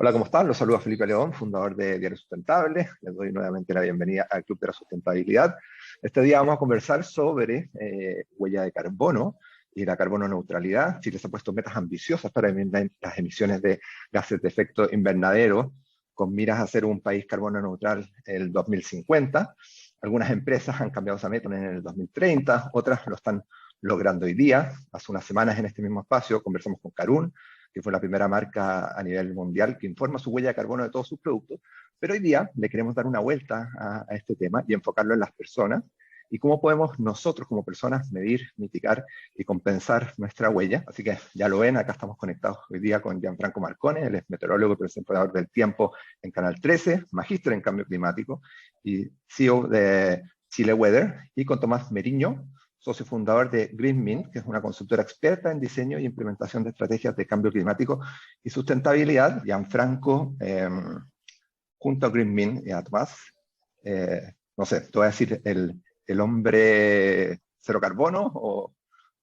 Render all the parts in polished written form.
Hola, ¿cómo están? Los saluda Felipe León, fundador de Diario Sustentable. Les doy nuevamente la bienvenida al Club de la Sustentabilidad. Este día vamos a conversar sobre huella de carbono y la carbono neutralidad. Chile se ha puesto metas ambiciosas para eliminar las emisiones de gases de efecto invernadero, con miras a ser un país carbono neutral el 2050. Algunas empresas han cambiado esa meta en el 2030, otras lo están logrando hoy día. Hace unas semanas en este mismo espacio conversamos con Carún, que fue la primera marca a nivel mundial que informa su huella de carbono de todos sus productos, pero hoy día le queremos dar una vuelta a este tema y enfocarlo en las personas y cómo podemos nosotros como personas medir, mitigar y compensar nuestra huella. Así que ya lo ven, acá estamos conectados hoy día con Gianfranco Marcone, él es meteorólogo y presentador del Tiempo en Canal 13, magíster en cambio climático y CEO de Chile Weather, y con Tomás Meriño, socio fundador de GreenMint, que es una consultora experta en diseño y implementación de estrategias de cambio climático y sustentabilidad. Gianfranco, junto a GreenMint y a Tomás, no sé, te voy a decir el hombre cero carbono o,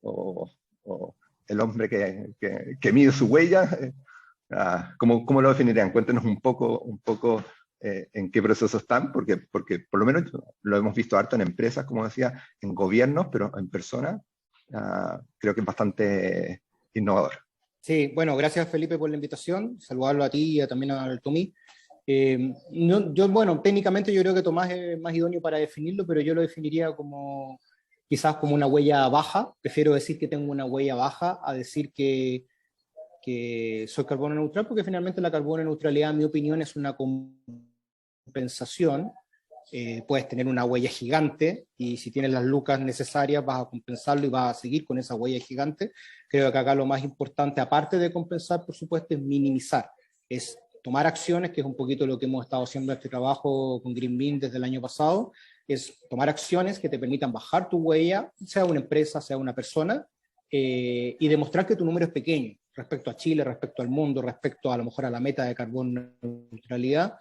o el hombre que mide su huella. ¿Cómo lo definirían? Cuéntenos un poco en qué proceso están, porque por lo menos lo hemos visto harto en empresas, como decía, en gobiernos, pero en personas creo que es bastante innovador. Sí, bueno, gracias Felipe por la invitación, saludarlo a ti y también al Tomí. Bueno, técnicamente yo creo que Tomás es más idóneo para definirlo, pero yo lo definiría como quizás como una huella baja. Prefiero decir que tengo una huella baja a decir que soy carbono neutral, porque finalmente la carbono neutralidad, en mi opinión, es una compensación. Puedes tener una huella gigante y si tienes las lucas necesarias vas a compensarlo y vas a seguir con esa huella gigante. Creo que acá lo más importante, aparte de compensar, por supuesto, es minimizar, es tomar acciones, que es un poquito lo que hemos estado haciendo este trabajo con GreenMint desde el año pasado, es tomar acciones que te permitan bajar tu huella, sea una empresa, sea una persona, y demostrar que tu número es pequeño respecto a Chile, respecto al mundo, respecto a lo mejor a la meta de carbono neutralidad,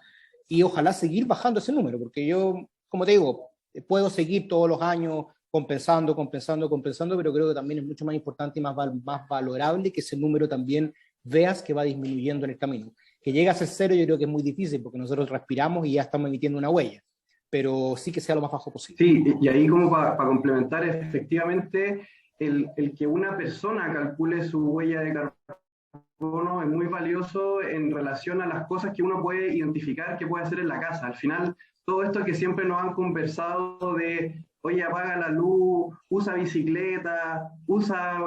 y ojalá seguir bajando ese número, porque yo, como te digo, puedo seguir todos los años compensando, pero creo que también es mucho más importante y más valorable que ese número también veas que va disminuyendo en el camino. Que llegue a ser cero yo creo que es muy difícil, porque nosotros respiramos y ya estamos emitiendo una huella, pero sí que sea lo más bajo posible. Sí, y ahí como para complementar, efectivamente, el que una persona calcule su huella de carbono es muy valioso en relación a las cosas que uno puede identificar que puede hacer en la casa. Al final, todo esto que siempre nos han conversado de, oye, apaga la luz, usa bicicleta, usa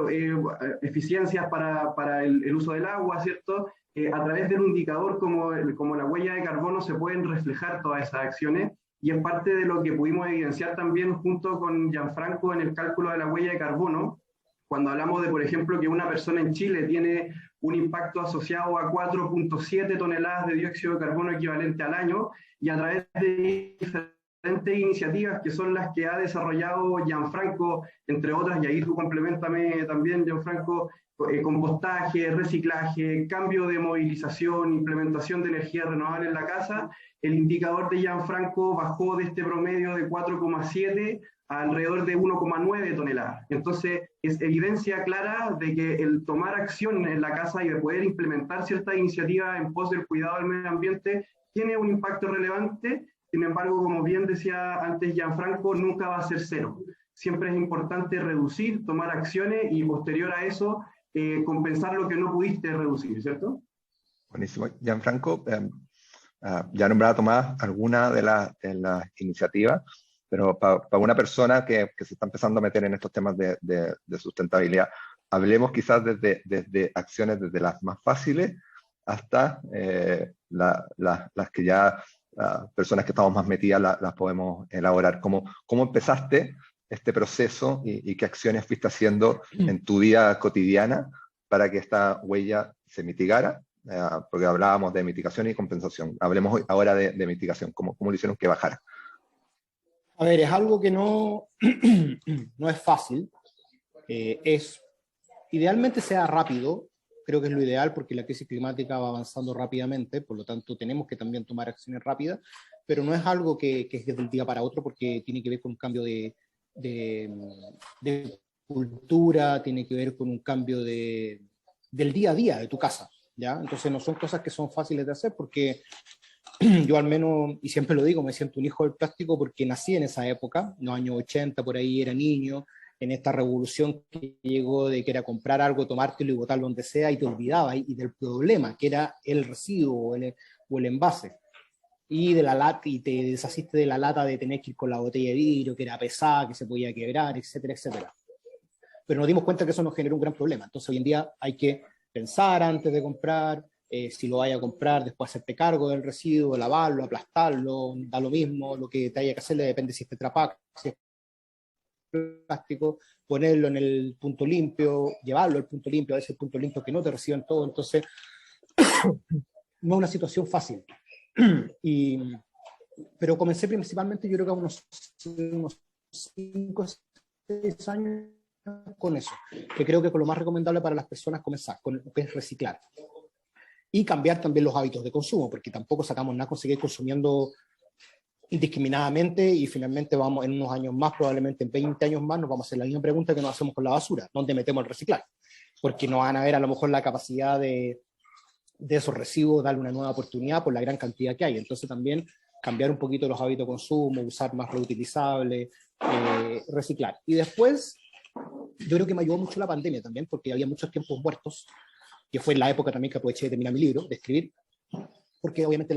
eficiencias para el uso del agua, ¿cierto? A través de un indicador como la huella de carbono se pueden reflejar todas esas acciones, y es parte de lo que pudimos evidenciar también junto con Gianfranco en el cálculo de la huella de carbono, cuando hablamos de, por ejemplo, que una persona en Chile tiene un impacto asociado a 4.7 toneladas de dióxido de carbono equivalente al año, y a través de diferentes iniciativas que son las que ha desarrollado Gianfranco, entre otras, y ahí tú complementame también, Gianfranco, compostaje, reciclaje, cambio de movilización, implementación de energía renovable en la casa, el indicador de Gianfranco bajó de este promedio de 4,7 a alrededor de 1,9 toneladas. Entonces, es evidencia clara de que el tomar acción en la casa y de poder implementar ciertas iniciativas en pos del cuidado del medio ambiente tiene un impacto relevante. Sin embargo, como bien decía antes Gianfranco, nunca va a ser cero. Siempre es importante reducir, tomar acciones y posterior a eso compensar lo que no pudiste reducir, ¿cierto? Buenísimo. Gianfranco, ya nombraba Tomás alguna de las iniciativas, pero para una persona que se está empezando a meter en estos temas de sustentabilidad, hablemos quizás desde acciones desde las más fáciles hasta las que ya personas que estamos más metidas las podemos elaborar. ¿Cómo empezaste este proceso y qué acciones fuiste haciendo en tu vida cotidiana para que esta huella se mitigara? Porque hablábamos de mitigación y compensación. Hablemos ahora de mitigación. ¿Cómo lo hicieron que bajara? A ver, es algo que no, no es fácil. Idealmente sea rápido, creo que es lo ideal porque la crisis climática va avanzando rápidamente, por lo tanto tenemos que también tomar acciones rápidas, pero no es algo que es desde el día para otro, porque tiene que ver con un cambio de cultura, tiene que ver con un cambio del día a día de tu casa. ¿ya? Entonces no son cosas que son fáciles de hacer porque yo al menos, y siempre lo digo, me siento un hijo del plástico porque nací en esa época, en los años 80, por ahí era niño, en esta revolución que llegó de que era comprar algo, tomártelo y botarlo donde sea, y te olvidabas y del problema, que era el residuo o el envase. Y de la lata, y te deshaciste de la lata de tener que ir con la botella de vidrio, que era pesada, que se podía quebrar, etcétera, etcétera. Pero nos dimos cuenta que eso nos generó un gran problema. Entonces hoy en día hay que pensar antes de comprar, si lo vaya a comprar, después hacerte cargo del residuo, lavarlo, aplastarlo, da lo mismo, lo que te haya que hacer, depende si es Tetra Pak, si es plástico, ponerlo en el punto limpio, llevarlo al punto limpio, a veces el punto limpio que no te reciben todo, entonces no es una situación fácil. Pero comencé principalmente, yo creo que a unos 5 o 6 años con eso, que creo que es lo más recomendable para las personas comenzar, con lo que es reciclar. Y cambiar también los hábitos de consumo, porque tampoco sacamos nada con seguir consumiendo indiscriminadamente y finalmente vamos en unos años más, probablemente en 20 años más, nos vamos a hacer la misma pregunta que nos hacemos con la basura, ¿dónde metemos el reciclar? Porque no van a ver a lo mejor la capacidad de esos residuos, darle una nueva oportunidad por la gran cantidad que hay. Entonces también cambiar un poquito los hábitos de consumo, usar más reutilizable, reciclar. Y después, yo creo que me ayudó mucho la pandemia también, porque había muchos tiempos muertos, que fue la época también que aproveché de terminar mi libro, de escribir, porque obviamente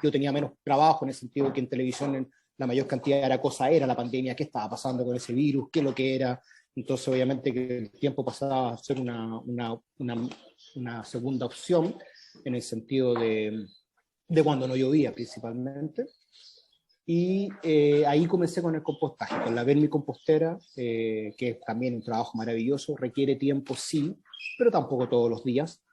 yo tenía menos trabajo en el sentido de que en televisión la mayor cantidad era la pandemia, qué estaba pasando con ese virus, qué es lo que era. Entonces obviamente que el tiempo pasaba a ser una segunda opción, en el sentido de cuando no llovía principalmente. Y ahí comencé con el compostaje, con la vermicompostera, que es también un trabajo maravilloso, requiere tiempo sí, pero tampoco todos los días,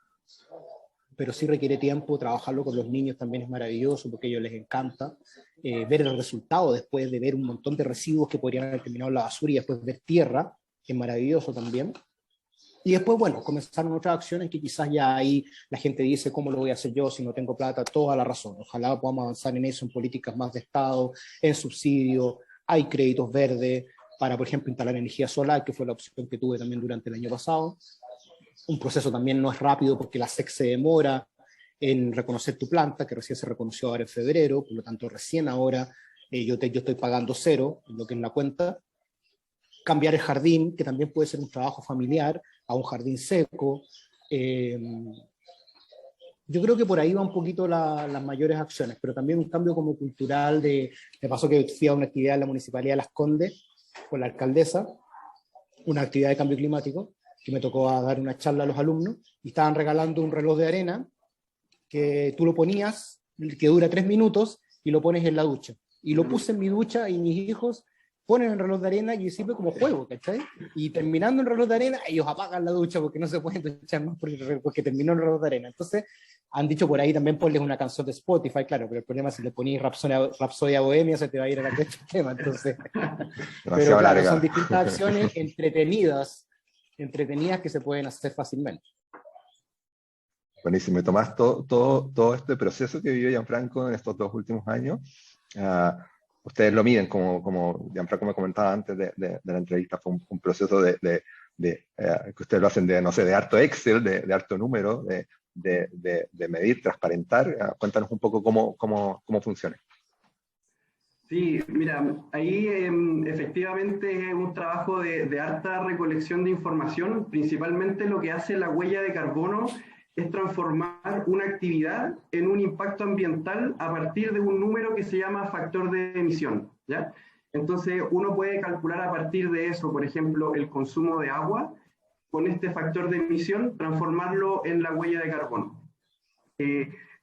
pero sí requiere tiempo, trabajarlo con los niños también es maravilloso porque a ellos les encanta, ver el resultado después de ver un montón de residuos que podrían haber terminado en la basura y después ver tierra, que es maravilloso también. Y después, bueno, comenzaron otras acciones que quizás ya ahí la gente dice, ¿cómo lo voy a hacer yo si no tengo plata? Toda la razón. Ojalá podamos avanzar en eso, en políticas más de Estado, en subsidios, hay créditos verdes para, por ejemplo, instalar energía solar, que fue la opción que tuve también durante el año pasado. Un proceso también no es rápido porque la SEC se demora en reconocer tu planta, que recién se reconoció ahora en febrero, por lo tanto recién ahora yo estoy pagando 0, lo que es la cuenta. Cambiar el jardín, que también puede ser un trabajo familiar, a un jardín seco. Yo creo que por ahí va un poquito las mayores acciones, pero también un cambio como cultural me pasó que fui a una actividad en la Municipalidad de Las Condes con la alcaldesa, una actividad de cambio climático, que me tocó dar una charla a los alumnos, y estaban regalando un reloj de arena que tú lo ponías, que dura 3 minutos, y lo pones en la ducha. Y lo puse en mi ducha y mis hijos ponen el reloj de arena y sirve como juego, ¿cachai? Y terminando el reloj de arena, ellos apagan la ducha porque no se pueden duchar más porque terminó el reloj de arena. Entonces, han dicho por ahí también ponles una canción de Spotify, claro, pero el problema es si le ponís Rapsodia Bohemia, se te va a ir a la cresta el tema, entonces. Pero claro, son distintas acciones entretenidas que se pueden hacer fácilmente. Buenísimo. Y Tomás, todo este proceso que vivió Gianfranco en estos 2 últimos años, ustedes lo miden, como Gianfranco me comentaba antes de la entrevista, fue un proceso que ustedes lo hacen de harto Excel, de harto número, de medir, transparentar. Cuéntanos un poco cómo funciona. Sí, mira, ahí efectivamente es un trabajo de harta recolección de información. Principalmente lo que hace la huella de carbono es transformar una actividad en un impacto ambiental a partir de un número que se llama factor de emisión, ¿ya? Entonces uno puede calcular a partir de eso, por ejemplo, el consumo de agua, con este factor de emisión, transformarlo en la huella de carbono.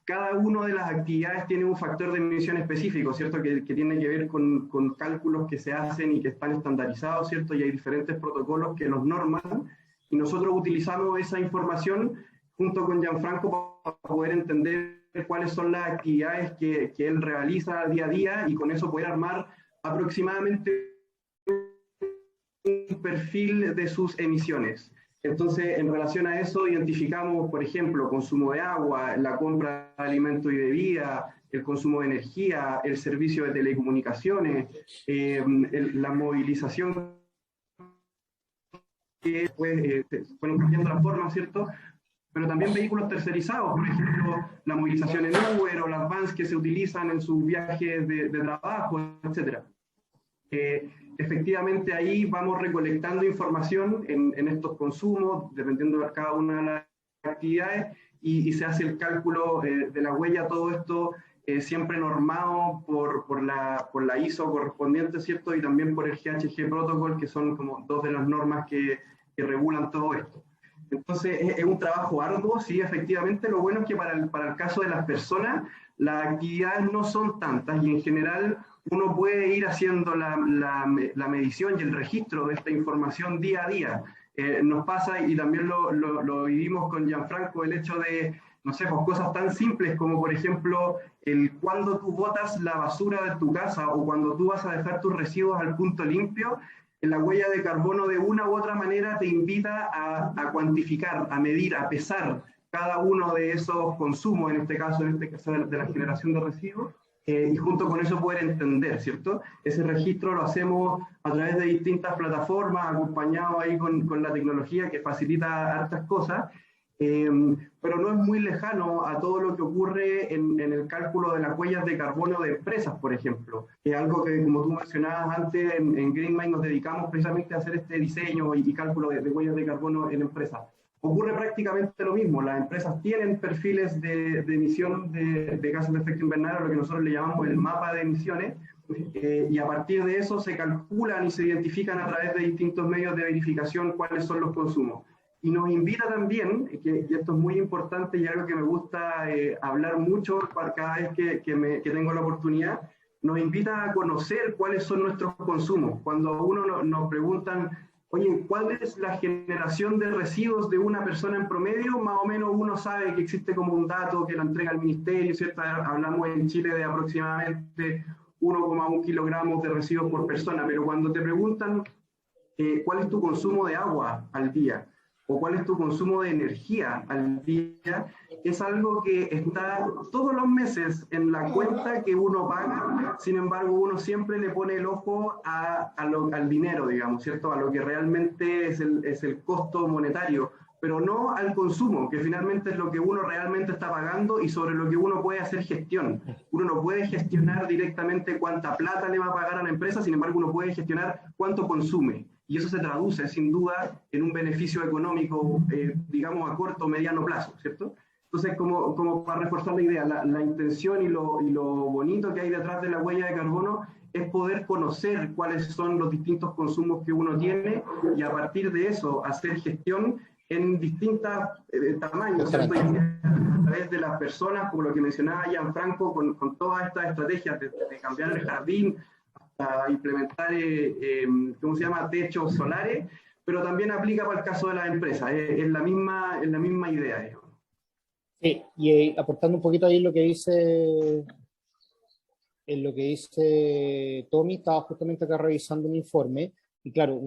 Cada una de las actividades tiene un factor de emisión específico, ¿cierto? Que tiene que ver con cálculos que se hacen y que están estandarizados, ¿cierto? Y hay diferentes protocolos que los norman, y nosotros utilizamos esa información junto con Gianfranco para poder entender cuáles son las actividades que él realiza día a día, y con eso poder armar aproximadamente un perfil de sus emisiones. Entonces, en relación a eso, identificamos, por ejemplo, consumo de agua, la compra de alimentos y bebida, el consumo de energía, el servicio de telecomunicaciones, la movilización, que pues, fueron cambiando la forma, ¿cierto? pero también vehículos tercerizados, por ejemplo, la movilización en Uber o las vans que se utilizan en sus viajes de trabajo, etc. Efectivamente, ahí vamos recolectando información en estos consumos, dependiendo de cada una de las actividades, y se hace el cálculo de la huella, todo esto siempre normado por la ISO correspondiente, ¿cierto? Y también por el GHG Protocol, que son como dos de las normas que regulan todo esto. Entonces, es un trabajo arduo, sí, efectivamente. Lo bueno es que para el caso de las personas, las actividades no son tantas y en general uno puede ir haciendo la medición y el registro de esta información día a día. Nos pasa, y también lo vivimos con Gianfranco, el hecho de, no sé, pues cosas tan simples como, por ejemplo, cuando tú botas la basura de tu casa o cuando tú vas a dejar tus residuos al punto limpio, la huella de carbono de una u otra manera te invita a cuantificar, a medir, a pesar cada uno de esos consumos, en este caso de la generación de residuos, y junto con eso poder entender, ¿cierto? Ese registro lo hacemos a través de distintas plataformas, acompañado ahí con la tecnología que facilita hartas cosas, pero no es muy lejano a todo lo que ocurre en el cálculo de las huellas de carbono de empresas, por ejemplo, que es algo que, como tú mencionabas antes, en GreenMind nos dedicamos precisamente a hacer este diseño y cálculo de huellas de carbono en empresas. Ocurre prácticamente lo mismo, las empresas tienen perfiles de emisión de gases de efecto invernadero, lo que nosotros le llamamos el mapa de emisiones, y a partir de eso se calculan y se identifican a través de distintos medios de verificación cuáles son los consumos. Y nos invita también, y esto es muy importante y algo que me gusta hablar mucho cada vez que tengo la oportunidad, nos invita a conocer cuáles son nuestros consumos. Cuando a uno nos preguntan, oye, ¿cuál es la generación de residuos de una persona en promedio? Más o menos uno sabe que existe como un dato que lo entrega el ministerio, ¿cierto? Hablamos en Chile de aproximadamente 1,1 kilogramos de residuos por persona, pero cuando te preguntan cuál es tu consumo de agua al día, o cuál es tu consumo de energía al día, es algo que está todos los meses en la cuenta que uno paga. Sin embargo, uno siempre le pone el ojo al dinero, digamos, ¿cierto? A lo que realmente es el costo monetario, pero no al consumo, que finalmente es lo que uno realmente está pagando y sobre lo que uno puede hacer gestión. Uno no puede gestionar directamente cuánta plata le va a pagar a la empresa, sin embargo, uno puede gestionar cuánto consume. Y eso se traduce, sin duda, en un beneficio económico, digamos, a corto o mediano plazo, ¿cierto? Entonces, como para reforzar la idea, la intención y lo bonito que hay detrás de la huella de carbono es poder conocer cuáles son los distintos consumos que uno tiene y a partir de eso hacer gestión en distintos tamaños, ¿cierto? Y a través de las personas, como lo que mencionaba Gianfranco, con todas estas estrategias de cambiar el jardín, a implementar, ¿cómo se llama?, techos solares, pero también aplica para el caso de las empresas, es la misma idea. Digamos. Sí, y aportando un poquito ahí en lo que dice Tommy, estaba justamente acá revisando un informe, y claro,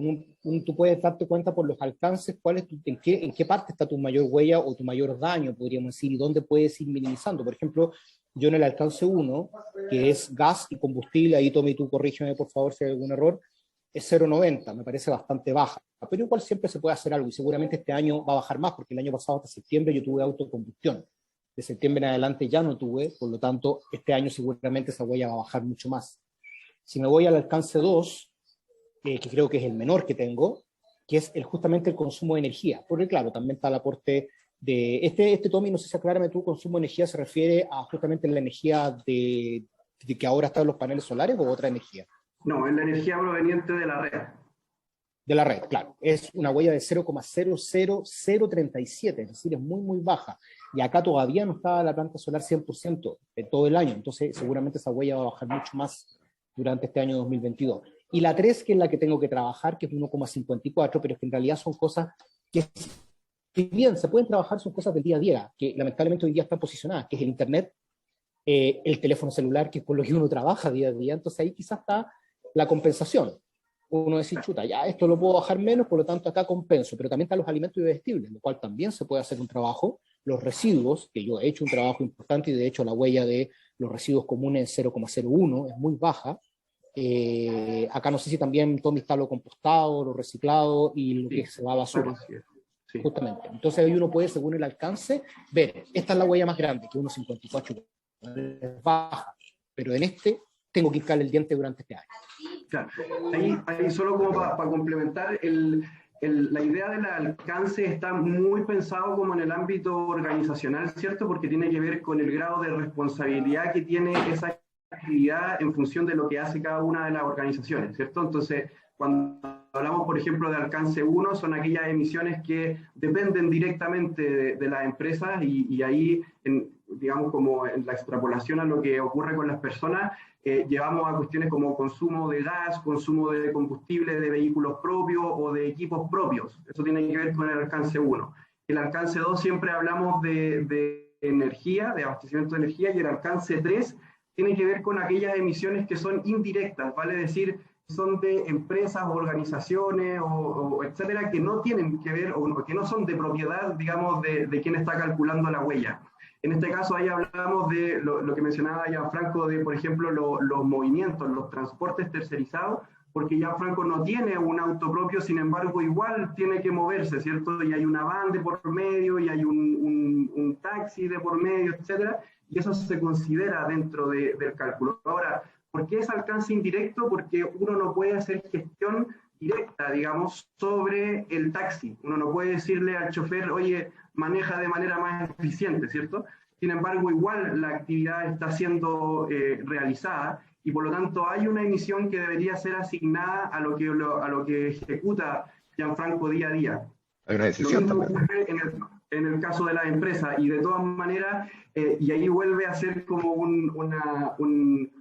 tú puedes darte cuenta por los alcances en qué parte está tu mayor huella o tu mayor daño, podríamos decir, y dónde puedes ir minimizando. Por ejemplo, yo en el alcance 1, que es gas y combustible, ahí Tommy, tú corrígeme por favor si hay algún error, es 0,90, me parece bastante baja, pero igual siempre se puede hacer algo, y seguramente este año va a bajar más, porque el año pasado hasta septiembre yo tuve autocombustión, de septiembre en adelante ya no tuve, por lo tanto este año seguramente esa huella va a bajar mucho más. Si me voy al alcance 2, que creo que es el menor que tengo, que es justamente el consumo de energía, porque claro, también está el aporte de Tommy, no sé si aclárame tú, consumo de energía se refiere a justamente la energía de que ahora están los paneles solares o otra energía. No, es la energía proveniente de la red. De la red, claro. Es una huella de 0,00037, es decir, es muy, muy baja. Y acá todavía no está la planta solar 100% de todo el año, entonces seguramente esa huella va a bajar mucho más durante este año 2022. Y la 3, que es la que tengo que trabajar, que es 1,54, pero es que en realidad son cosas que, si bien se pueden trabajar, son cosas del día a día, que lamentablemente hoy día están posicionadas, que es el internet, el teléfono celular, que es con lo que uno trabaja día a día, entonces ahí quizás está la compensación. Uno dice, chuta, ya esto lo puedo bajar menos, por lo tanto acá compenso, pero también están los alimentos bebestibles, lo cual también se puede hacer un trabajo, los residuos, que yo he hecho un trabajo importante y de hecho la huella de los residuos comunes es 0,01, es muy baja. Acá no sé si también Tommy está lo compostado, lo reciclado y lo que se va a basura. Sí. Justamente. Entonces ahí uno puede, según el alcance, ver, esta es la huella más grande, que 1,54 es baja, pero en este tengo que hincarle el diente durante este año. Claro. Ahí solo como para complementar, la idea del alcance está muy pensado como en el ámbito organizacional, ¿cierto? Porque tiene que ver con el grado de responsabilidad que tiene esa actividad en función de lo que hace cada una de las organizaciones, ¿cierto? Entonces, cuando hablamos, por ejemplo, de alcance 1, son aquellas emisiones que dependen directamente de las empresas y ahí, digamos, como en la extrapolación a lo que ocurre con las personas, llevamos a cuestiones como consumo de gas, consumo de combustible de vehículos propios o de equipos propios. Eso tiene que ver con el alcance 1. El alcance 2 siempre hablamos de energía, de abastecimiento de energía, y el alcance 3 tiene que ver con aquellas emisiones que son indirectas, vale decir, son de empresas, organizaciones, o etcétera, que no tienen que ver, o que no son de propiedad, digamos, de quien está calculando la huella. En este caso, ahí hablamos de lo que mencionaba Gianfranco, de, por ejemplo, los movimientos, los transportes tercerizados, porque Gianfranco no tiene un auto propio, sin embargo, igual tiene que moverse, ¿cierto? Y hay una van de por medio, y hay un taxi de por medio, etcétera, y eso se considera dentro del cálculo. Ahora, ¿por qué es alcance indirecto? Porque uno no puede hacer gestión directa, digamos, sobre el taxi. Uno no puede decirle al chofer, oye, maneja de manera más eficiente, ¿cierto? Sin embargo, igual la actividad está siendo realizada y por lo tanto hay una emisión que debería ser asignada a lo que ejecuta Gianfranco día a día. Hay una decisión lo mismo también. ocurre en el caso de la empresa y de todas maneras, y ahí vuelve a ser como un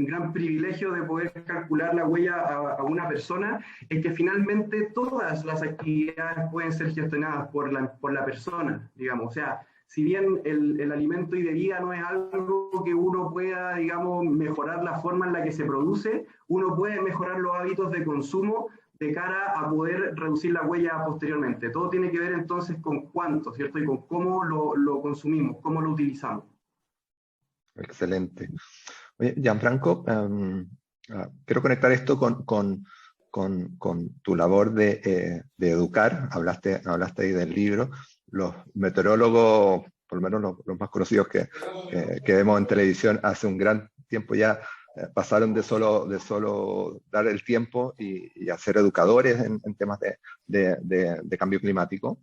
gran privilegio de poder calcular la huella a una persona, es que finalmente todas las actividades pueden ser gestionadas por la persona, digamos. O sea, si bien el alimento y bebida no es algo que uno pueda, digamos, mejorar la forma en la que se produce, uno puede mejorar los hábitos de consumo de cara a poder reducir la huella posteriormente. Todo tiene que ver entonces con cuánto, ¿cierto? Y con cómo lo consumimos, cómo lo utilizamos. Excelente. Oye, Gianfranco, quiero conectar esto con tu labor de educar. Hablaste ahí del libro. Los meteorólogos, por lo menos los más conocidos que vemos en televisión hace un gran tiempo ya, pasaron de solo dar el tiempo y a ser educadores en temas de cambio climático.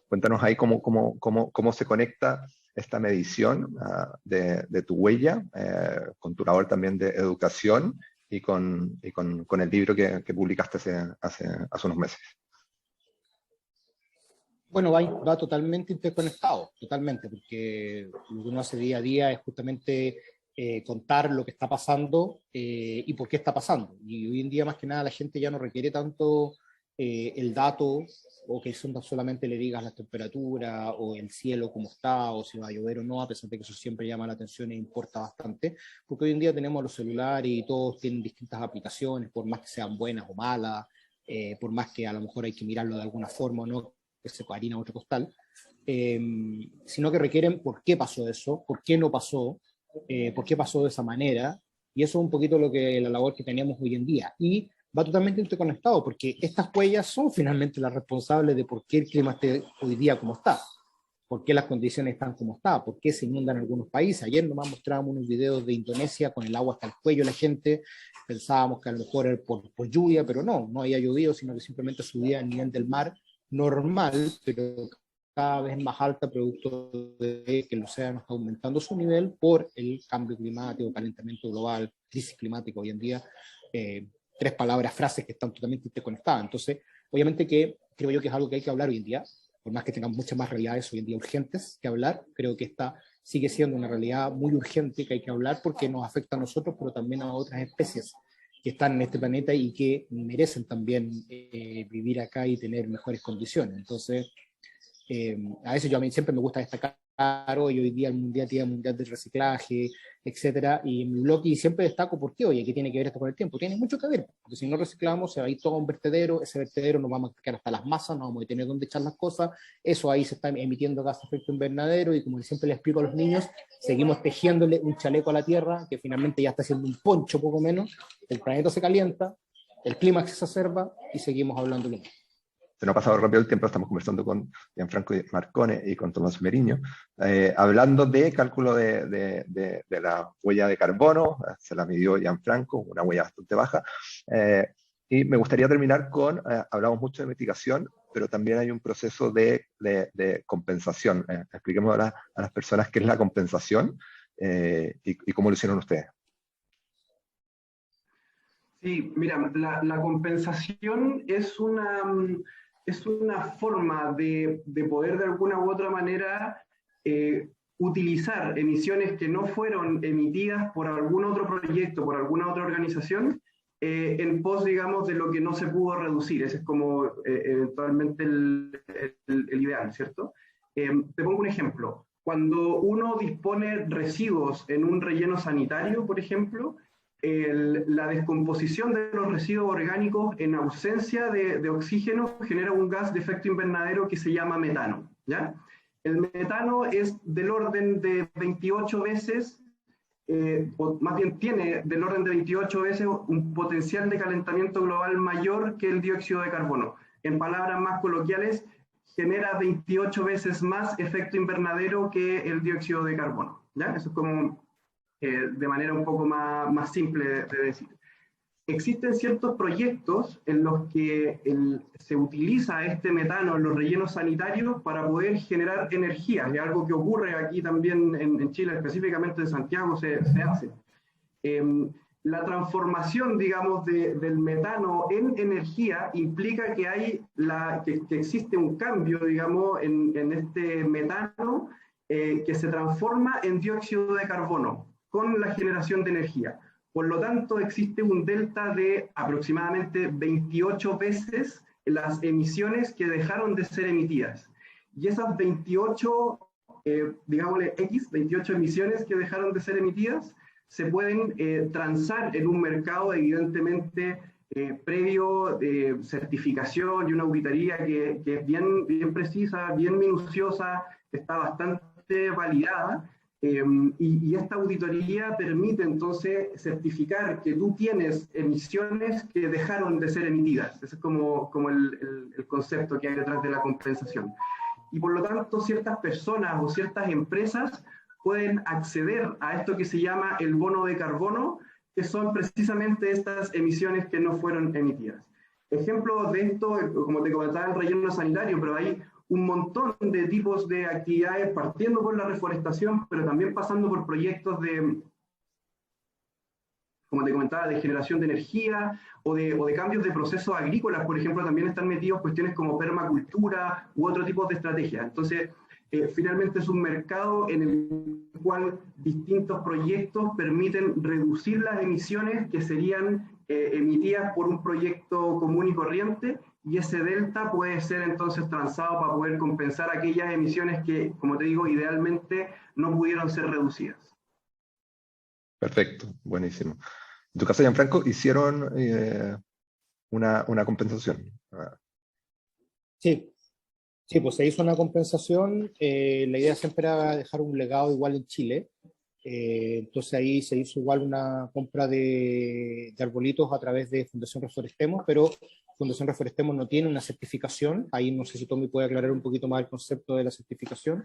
Cuéntanos ahí cómo se conecta esta medición de tu huella con tu labor también de educación y con el libro que publicaste hace unos meses. Bueno, va totalmente interconectado, totalmente, porque lo que uno hace día a día es justamente contar lo que está pasando y por qué está pasando. Y hoy en día, más que nada, la gente ya no requiere tanto el dato, o que solamente le digas la temperatura, o el cielo cómo está, o si va a llover o no, a pesar de que eso siempre llama la atención e importa bastante, porque hoy en día tenemos los celulares y todos tienen distintas aplicaciones, por más que sean buenas o malas, por más que a lo mejor hay que mirarlo de alguna forma o no, que se harina otro costal, sino que requieren por qué pasó eso, por qué no pasó, por qué pasó de esa manera, y eso es un poquito la labor que teníamos hoy en día, y va totalmente interconectado, porque estas huellas son finalmente las responsables de por qué el clima esté hoy día como está, por qué las condiciones están como están, por qué se inundan algunos países. Ayer nomás mostrábamos unos videos de Indonesia con el agua hasta el cuello la gente, pensábamos que a lo mejor era por lluvia, pero no había llovido, sino que simplemente subía el nivel del mar normal, pero cada vez más alta, producto de que el océano está aumentando su nivel por el cambio climático, calentamiento global, crisis climática hoy en día. Tres palabras, frases que están totalmente interconectadas. Entonces, obviamente que creo yo que es algo que hay que hablar hoy en día, por más que tengan muchas más realidades hoy en día urgentes que hablar, creo que esta sigue siendo una realidad muy urgente que hay que hablar porque nos afecta a nosotros, pero también a otras especies que están en este planeta y que merecen también vivir acá y tener mejores condiciones. Entonces, a veces a mí siempre me gusta destacar hoy día el Día Mundial del Reciclaje, etcétera, y en mi blog siempre destaco por qué, oye, ¿qué tiene que ver esto con el tiempo? Tiene mucho que ver, porque si no reciclamos se va a ir todo a un vertedero, ese vertedero nos va a marcar hasta las masas, no vamos a tener dónde echar las cosas, eso ahí se está emitiendo gases de efecto invernadero, y como siempre les explico a los niños, seguimos tejiéndole un chaleco a la Tierra, que finalmente ya está haciendo un poncho poco menos, el planeta se calienta, el clima se exacerba, y seguimos hablando de lo mismo. se nos ha pasado rápido el tiempo, estamos conversando con Gianfranco Marcone y con Tomás Meriño, hablando de cálculo de la huella de carbono. Se la midió Gianfranco, una huella bastante baja, y me gustaría terminar con, hablamos mucho de mitigación, pero también hay un proceso de compensación. Expliquemos a las personas qué es la compensación y cómo lo hicieron ustedes. Sí, mira, la compensación es una forma de poder de alguna u otra manera utilizar emisiones que no fueron emitidas por algún otro proyecto, por alguna otra organización, en pos, digamos, de lo que no se pudo reducir. Ese es como eventualmente el ideal, ¿cierto? Te pongo un ejemplo. Cuando uno dispone residuos en un relleno sanitario, por ejemplo, la descomposición de los residuos orgánicos en ausencia de oxígeno genera un gas de efecto invernadero que se llama metano, ¿ya? El metano es del orden de 28 veces, o más bien tiene del orden de 28 veces un potencial de calentamiento global mayor que el dióxido de carbono. En palabras más coloquiales, genera 28 veces más efecto invernadero que el dióxido de carbono, ¿ya? Eso es como de manera un poco más simple de decir. Existen ciertos proyectos en los que se utiliza este metano en los rellenos sanitarios para poder generar energía, y algo que ocurre aquí también en Chile, específicamente en Santiago, se hace. La transformación, digamos, del metano en energía implica que que existe un cambio, digamos, en este metano que se transforma en dióxido de carbono con la generación de energía. Por lo tanto, existe un delta de aproximadamente 28 veces las emisiones que dejaron de ser emitidas. Y esas 28, digámosle X, 28 emisiones que dejaron de ser emitidas, se pueden transar en un mercado, evidentemente, previo de certificación y una auditoría que es bien precisa, bien minuciosa, está bastante validada. Y esta auditoría permite entonces certificar que tú tienes emisiones que dejaron de ser emitidas. Ese es como el concepto que hay detrás de la compensación. Y por lo tanto, ciertas personas o ciertas empresas pueden acceder a esto que se llama el bono de carbono, que son precisamente estas emisiones que no fueron emitidas. Ejemplo de esto, como te comentaba, el relleno sanitario, pero hay un montón de tipos de actividades, partiendo por la reforestación, pero también pasando por proyectos de, como te comentaba, de generación de energía o de cambios de procesos agrícolas. Por ejemplo, también están metidos cuestiones como permacultura u otro tipo de estrategias. Entonces, finalmente es un mercado en el cual distintos proyectos permiten reducir las emisiones que serían emitidas por un proyecto común y corriente, y ese delta puede ser entonces transado para poder compensar aquellas emisiones que, como te digo, idealmente no pudieron ser reducidas. Perfecto, buenísimo. En tu caso, Gianfranco, hicieron una compensación. Sí, pues se hizo una compensación. La idea siempre era dejar un legado igual en Chile. Entonces ahí se hizo igual una compra de arbolitos a través de Fundación Reforestemos, pero Fundación Reforestemos no tiene una certificación. Ahí no sé si Tommy puede aclarar un poquito más el concepto de la certificación.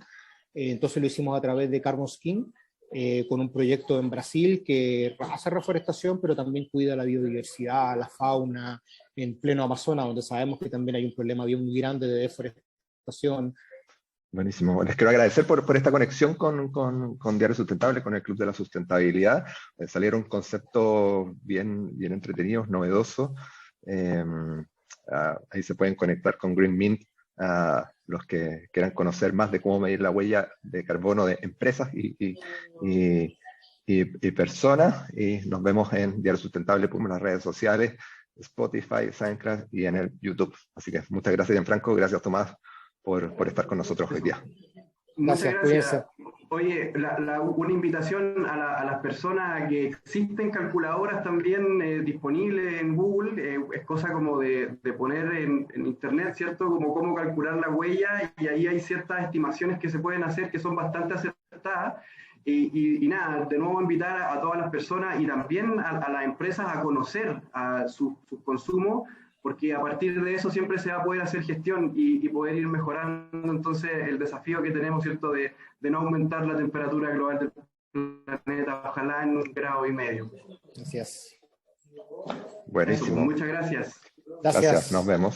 Entonces lo hicimos a través de Carbon Skin, con un proyecto en Brasil que hace reforestación, pero también cuida la biodiversidad, la fauna, en pleno Amazonas, donde sabemos que también hay un problema bien muy grande de deforestación. Buenísimo. Les quiero agradecer por esta conexión con Diario Sustentable, con el Club de la Sustentabilidad. Salieron conceptos bien entretenidos, novedosos. Ahí se pueden conectar con Green Mint, los que quieran conocer más de cómo medir la huella de carbono de empresas y personas. Y nos vemos en Diario Sustentable, en las redes sociales, Spotify, SoundCloud y en el YouTube. Así que muchas gracias, Gianfranco. Gracias, Tomás, por estar con nosotros hoy día. Muchas gracias. Oye, una invitación a las personas a que existen calculadoras también disponibles en Google. Es cosa como de poner en internet, ¿cierto? Como cómo calcular la huella, y ahí hay ciertas estimaciones que se pueden hacer que son bastante acertadas. Y nada, de nuevo invitar a todas las personas y también a las empresas a conocer a su consumo, porque a partir de eso siempre se va a poder hacer gestión y poder ir mejorando entonces el desafío que tenemos, ¿cierto?, de no aumentar la temperatura global del planeta, ojalá en 1,5 grados. Gracias. Buenísimo. Eso, muchas gracias. Gracias, nos vemos.